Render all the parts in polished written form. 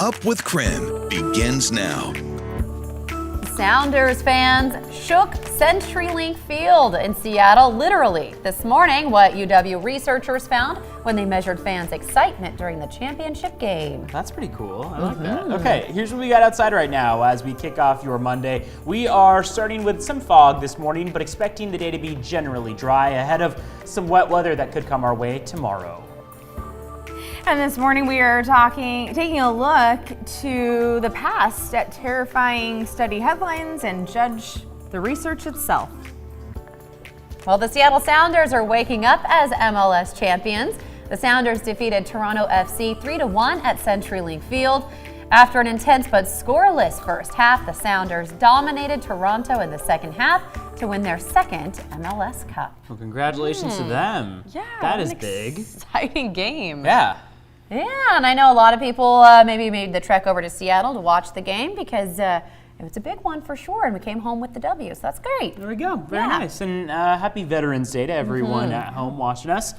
Up with KREM begins now. Sounders fans shook CenturyLink Field in Seattle literally this morning, what UW researchers found when they measured fans' excitement during the championship game. That's pretty cool. I like that. Okay, here's what we got outside right now as we kick off your Monday. We are starting with some fog this morning, but expecting the day to be generally dry ahead of some wet weather that could come our way tomorrow. And this morning we are taking a look to the past at terrifying study headlines and judge the research itself. Well, the Seattle Sounders are waking up as MLS champions. The Sounders defeated Toronto FC 3-1 at CenturyLink Field. After an intense but scoreless first half, the Sounders dominated Toronto in the second half to win their second MLS Cup. Well, congratulations to them. Yeah, that is big. Exciting game. Yeah. Yeah, and I know a lot of people maybe made the trek over to Seattle to watch the game because it was a big one for sure, and we came home with the W, so that's great. There we go. Very Yeah. nice. And happy Veterans Day to everyone at home watching us.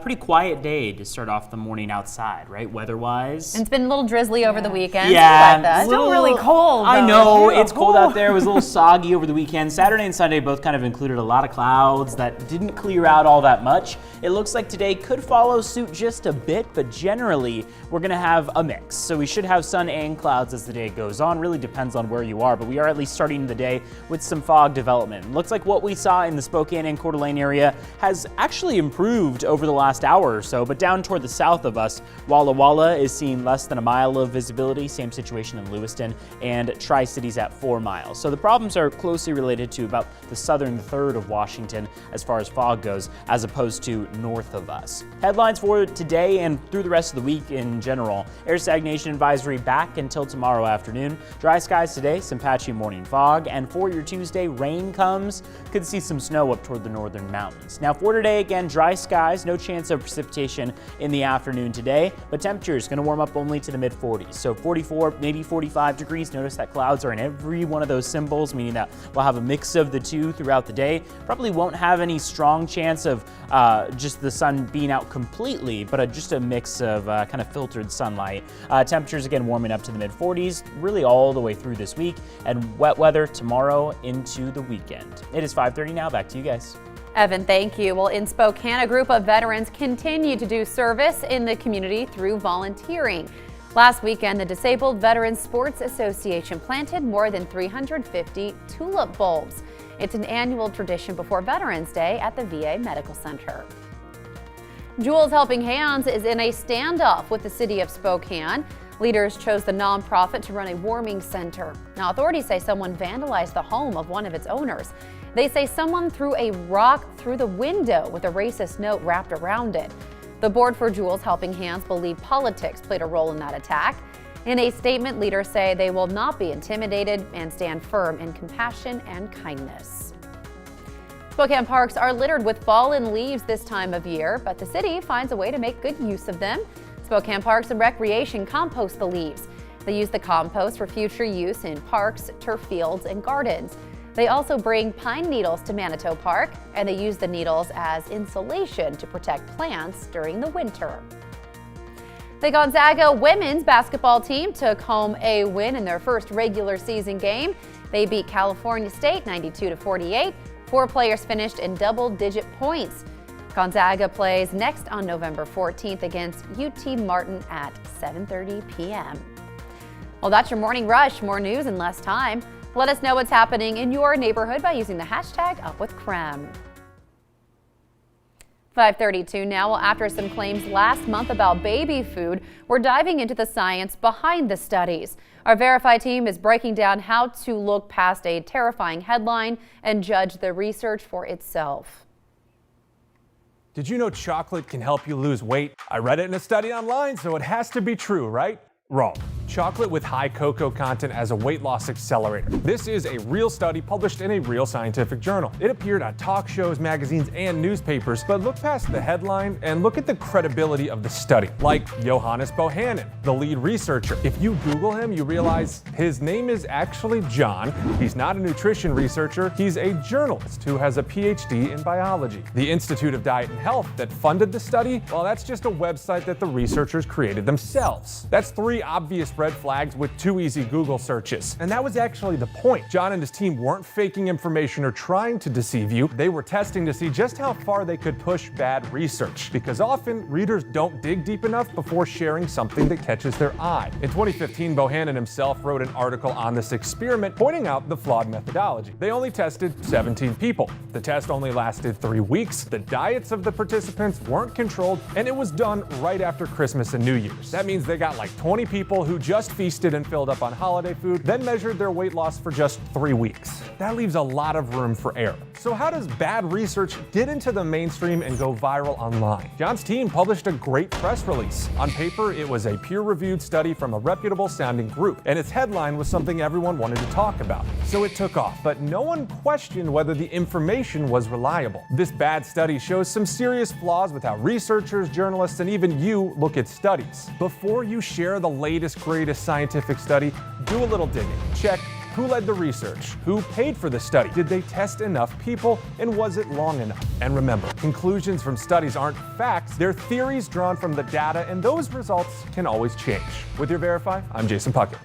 Pretty quiet day to start off the morning outside, right? Weather-wise. And it's been a little drizzly over the weekend. Yeah, Like that. Still really cold, I though. know, Yeah. it's cold out there. It was a little soggy over the weekend. Saturday and Sunday both kind of included a lot of clouds that didn't clear out all that much. It looks like today could follow suit just a bit, but generally we're going to have a mix. So we should have sun and clouds as the day goes on. Really depends on where you are, but we are at least starting the day with some fog development. Looks like what we saw in the Spokane and Coeur d'Alene area has actually improved over the last hour or so, but down toward the south of us, Walla Walla is seeing less than a mile of visibility. Same situation in Lewiston, and Tri-Cities at 4 miles. So the problems are closely related to about the southern third of Washington as far as fog goes, as opposed to north of us. Headlines for today and through the rest of the week in general. Air stagnation advisory back until tomorrow afternoon. Dry skies today, some patchy morning fog, and for your Tuesday, rain comes. Could see some snow up toward the northern mountains. Now for today, again, dry skies, no chance of precipitation in the afternoon today, but temperature is going to warm up only to the mid-40s. So 44, maybe 45 degrees. Notice that clouds are in every one of those symbols, meaning that we'll have a mix of the two throughout the day. Probably won't have any strong chance of just the sun being out completely, but just a mix of kind of filtered sunlight. Temperatures again warming up to the mid-40s, really all the way through this week, and wet weather tomorrow into the weekend. It is 5:30 now. Back to you guys. Evan, thank you. Well, in Spokane, a group of veterans continue to do service in the community through volunteering. Last weekend, the Disabled Veterans Sports Association planted more than 350 tulip bulbs. It's an annual tradition before Veterans Day at the VA Medical Center. Jules Helping Hands is in a standoff with the city of Spokane. Leaders chose the nonprofit to run a warming center. Now, authorities say someone vandalized the home of one of its owners. They say someone threw a rock through the window with a racist note wrapped around it. The board for Jules Helping Hands believe politics played a role in that attack. In a statement, leaders say they will not be intimidated and stand firm in compassion and kindness. Spokane parks are littered with fallen leaves this time of year, but the city finds a way to make good use of them. Spokane Parks and Recreation compost the leaves. They use the compost for future use in parks, turf fields, and gardens. They also bring pine needles to Manitou Park, and they use the needles as insulation to protect plants during the winter. The Gonzaga women's basketball team took home a win in their first regular season game. They beat California State 92-48. 4 players finished in double-digit points. Gonzaga plays next on November 14th against UT Martin at 7:30 p.m. Well, that's your morning rush. More news in less time. Let us know what's happening in your neighborhood by using the hashtag #UpWithKREM. 5:32 now. Well, after some claims last month about baby food, we're diving into the science behind the studies. Our Verify team is breaking down how to look past a terrifying headline and judge the research for itself. Did you know chocolate can help you lose weight? I read it in a study online, so it has to be true, right? Wrong. Chocolate with high cocoa content as a weight loss accelerator. This is a real study published in a real scientific journal. It appeared on talk shows, magazines, and newspapers, but look past the headline and look at the credibility of the study. Like Johannes Bohannon, the lead researcher. If you Google him, you realize his name is actually John. He's not a nutrition researcher, he's a journalist who has a PhD in biology. The Institute of Diet and Health that funded the study, well, that's just a website that the researchers created themselves. That's 3 obvious red flags with 2 easy Google searches. And that was actually the point. John and his team weren't faking information or trying to deceive you. They were testing to see just how far they could push bad research, because often readers don't dig deep enough before sharing something that catches their eye. In 2015, Bohannon himself wrote an article on this experiment pointing out the flawed methodology. They only tested 17 people. The test only lasted 3 weeks. The diets of the participants weren't controlled, and it was done right after Christmas and New Year's. That means they got like 20 people who just feasted and filled up on holiday food, then measured their weight loss for just 3 weeks. That leaves a lot of room for error. So how does bad research get into the mainstream and go viral online? John's team published a great press release. On paper, it was a peer-reviewed study from a reputable sounding group, and its headline was something everyone wanted to talk about. So it took off, but no one questioned whether the information was reliable. This bad study shows some serious flaws with how researchers, journalists, and even you look at studies. Before you share the latest, greatest scientific study, do a little digging. Check who led the research, who paid for the study, did they test enough people, and was it long enough? And remember, conclusions from studies aren't facts, they're theories drawn from the data, and those results can always change. With your Verify, I'm Jason Puckett.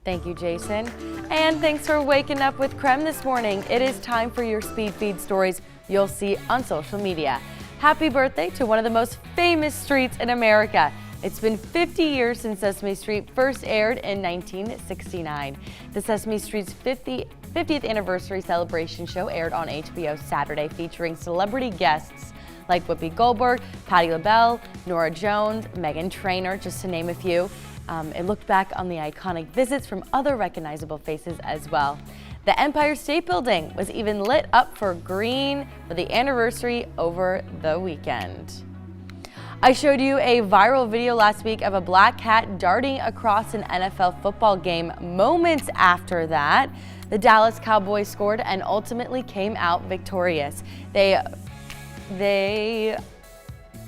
Thank you, Jason. And thanks for waking up with KREM this morning. It is time for your speed feed stories you'll see on social media. Happy birthday to one of the most famous streets in America. It's been 50 years since Sesame Street first aired in 1969. The Sesame Street's 50th anniversary celebration show aired on HBO Saturday, featuring celebrity guests like Whoopi Goldberg, Patti LaBelle, Norah Jones, Meghan Trainor, just to name a few. It looked back on the iconic visits from other recognizable faces as well. The Empire State Building was even lit up for green for the anniversary over the weekend. I showed you a viral video last week of a black cat darting across an NFL football game. Moments after that, the Dallas Cowboys scored and ultimately came out victorious. They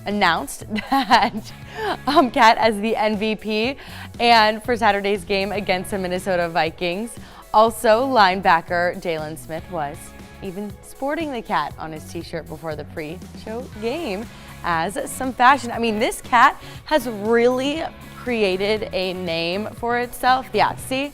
announced that Cat as the MVP and for Saturday's game against the Minnesota Vikings. Also, linebacker Jalen Smith was even sporting the cat on his t-shirt before the pre-show game as some fashion. I mean, this cat has really created a name for itself. Yeah, see?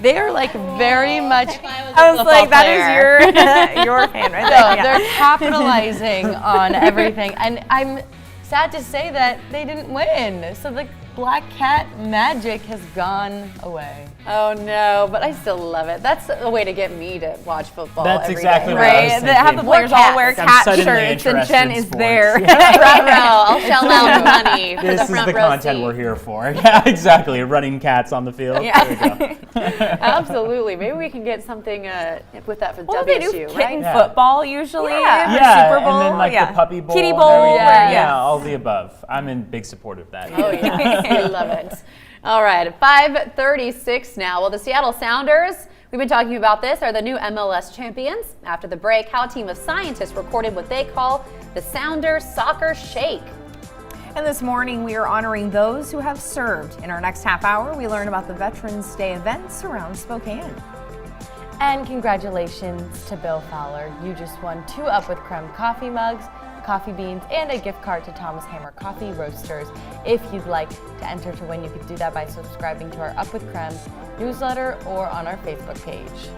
They're like very much. I was like, that is your fan right there. No, they're capitalizing on everything. And I'm sad to say that they didn't win. So the black cat magic has gone away. Oh no, but I still love it. That's a way to get me to watch football. That's every exactly day. what I was Right, they have the thinking. players all wear I'm cat suddenly shirts, and interested Jen in is sports. there. Front row. I'll shell out money for This the is front the row content seat. we're here for. Yeah, exactly. Running cats on the field. Yeah. There you go. Absolutely. Maybe we can get something with that for Well, they do WSU, kitten right? Yeah. football usually. Yeah. for Yeah, Super Bowl. and then like yeah. the puppy bowl, Kitty and bowl. everything. Yeah. Yeah, all the above. I'm in big support of that. Oh yeah, we love it. All right, 5:36 now. Well, the Seattle Sounders, we've been talking about this, are the new MLS champions. After the break, how a team of scientists recorded what they call the Sounders Soccer Shake. And this morning, we are honoring those who have served. In our next half hour, we learn about the Veterans Day events around Spokane. And congratulations to Bill Fowler. You just won 2 Up with KREM coffee mugs, coffee beans, and a gift card to Thomas Hammer Coffee Roasters. If you'd like to enter to win, you could do that by subscribing to our Up with KREM newsletter or on our Facebook page.